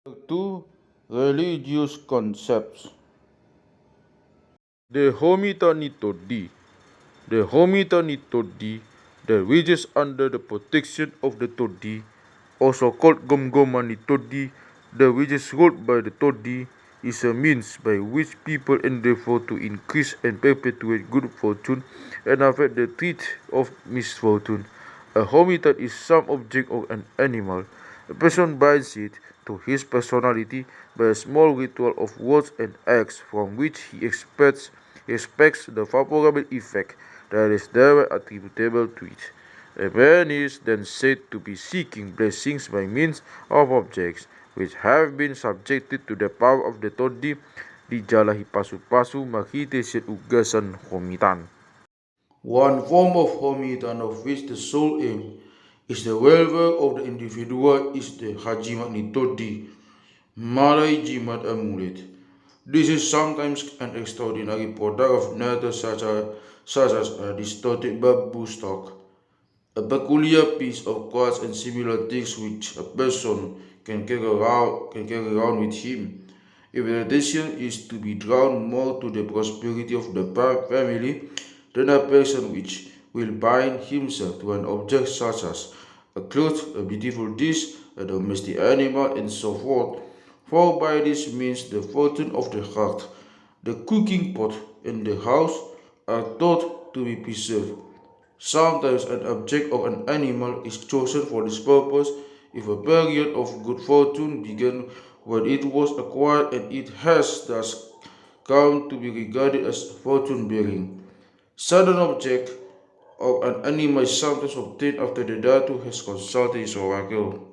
Two religious concepts. The Homitan Tondi. The Homitan Tondi, the regions under the protection of the Tondi, also called Gomgoman Tondi, the regions ruled by the Tondi, is a means by which people endeavor to increase and perpetuate good fortune and avoid the threat of misfortune. A Homitan is some object or an animal. A person binds it to his personality by a small ritual of words and acts from which he expects the favorable effect that is thereby attributable to it. A man is then said to be seeking blessings by means of objects which have been subjected to the power of the Tondi, dijalahi pasu-pasu makitesin ugasan Homitan. One form of Homitan of which the sole aim is the welfare of the individual is the Hajimat ni Tondi, Malay Jimat amulet. This is sometimes an extraordinary product of nature such as a distorted bamboo stalk, a peculiar piece of quartz and similar things which a person can carry around with him. If the intention is to be drawn more to the prosperity of the family than a person which will bind himself to an object such as a cloth, a beautiful dish, a domestic animal, and so forth. For by this means the fortune of the heart, the cooking pot, and the house are thought to be preserved. Sometimes an object or an animal is chosen for this purpose if a period of good fortune began when it was acquired and it has thus come to be regarded as fortune-bearing. Such an object or an animal is sometimes obtained after the datu has consulted his oracle.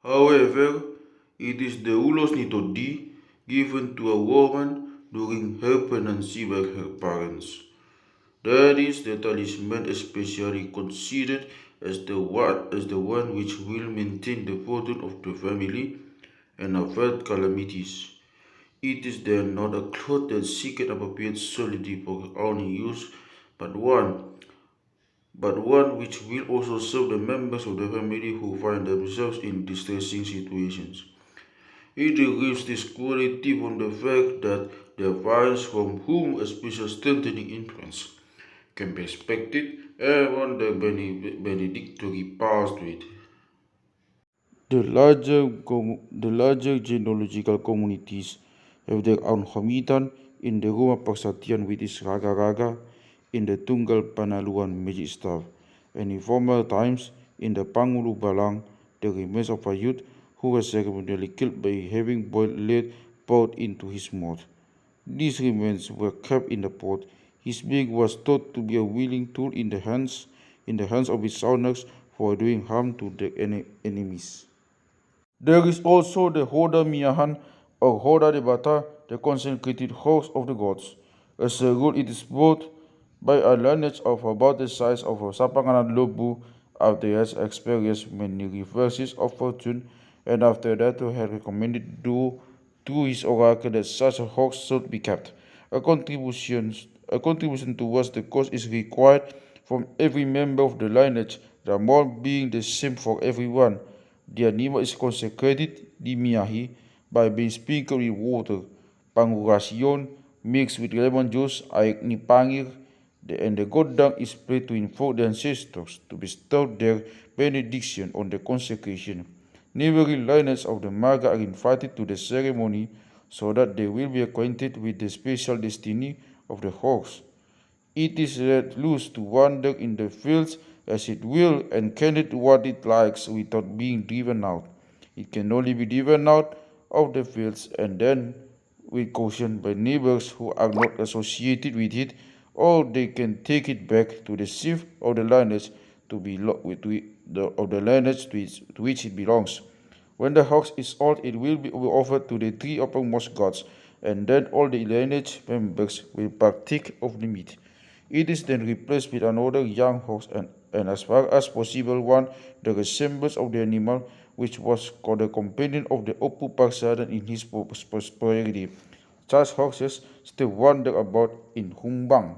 However, it is the ulos nitodi given to a woman during her pregnancy by her parents. That is the talisman especially considered as the one which will maintain the fortune of the family and avert calamities. It is then not a cloth that seeketh appropriate solidity for only use, but one which will also serve the members of the family who find themselves in distressing situations. It derives this quality from the fact that the parents from whom a special strengthening influence can be expected and one the benedictory powers to it. The larger genealogical communities have their own Homitan in the Rumah Persatian with its raga-raga, in the Tunggal Panaluan magic staff, and in former times in the Pangulu Balang, the remains of a youth who was ceremonially killed by having boiled lead poured into his mouth. These remains were kept in the pot. His beak was thought to be a willing tool in the hands of its owners for doing harm to their enemies. There is also the Hoda Miahan or Hoda de Bata, the consecrated horse of the gods. As a rule, it is brought by a lineage of about the size of a Sapanganan Lobu after he has experienced many reverses of fortune, and after that he had recommended to his oracle that such a horse should be kept. A contribution towards the cost is required from every member of the lineage, the amount being the same for everyone. The animal is consecrated dimiahi by being sprinkled with water, pangurasion mixed with lemon juice, air nipangir, and the goat dung is prayed to invoke the ancestors to bestow their benediction on the consecration. Neighboring lineages of the marga are invited to the ceremony so that they will be acquainted with the special destiny of the horse. It is let loose to wander in the fields as it will and can do what it likes without being driven out. It can only be driven out of the fields and then with caution by neighbors who are not associated with it, or they can take it back to the sheaf of the lineage to which it belongs. When the ox is old, it will be offered to the three uppermost gods, and then all the lineage members will partake of the meat. It is then replaced with another young horse and as far as possible one the resemblance of the animal which was called the companion of the Opu Parsadan in his prosperity. Such horses still wander about in Humbang.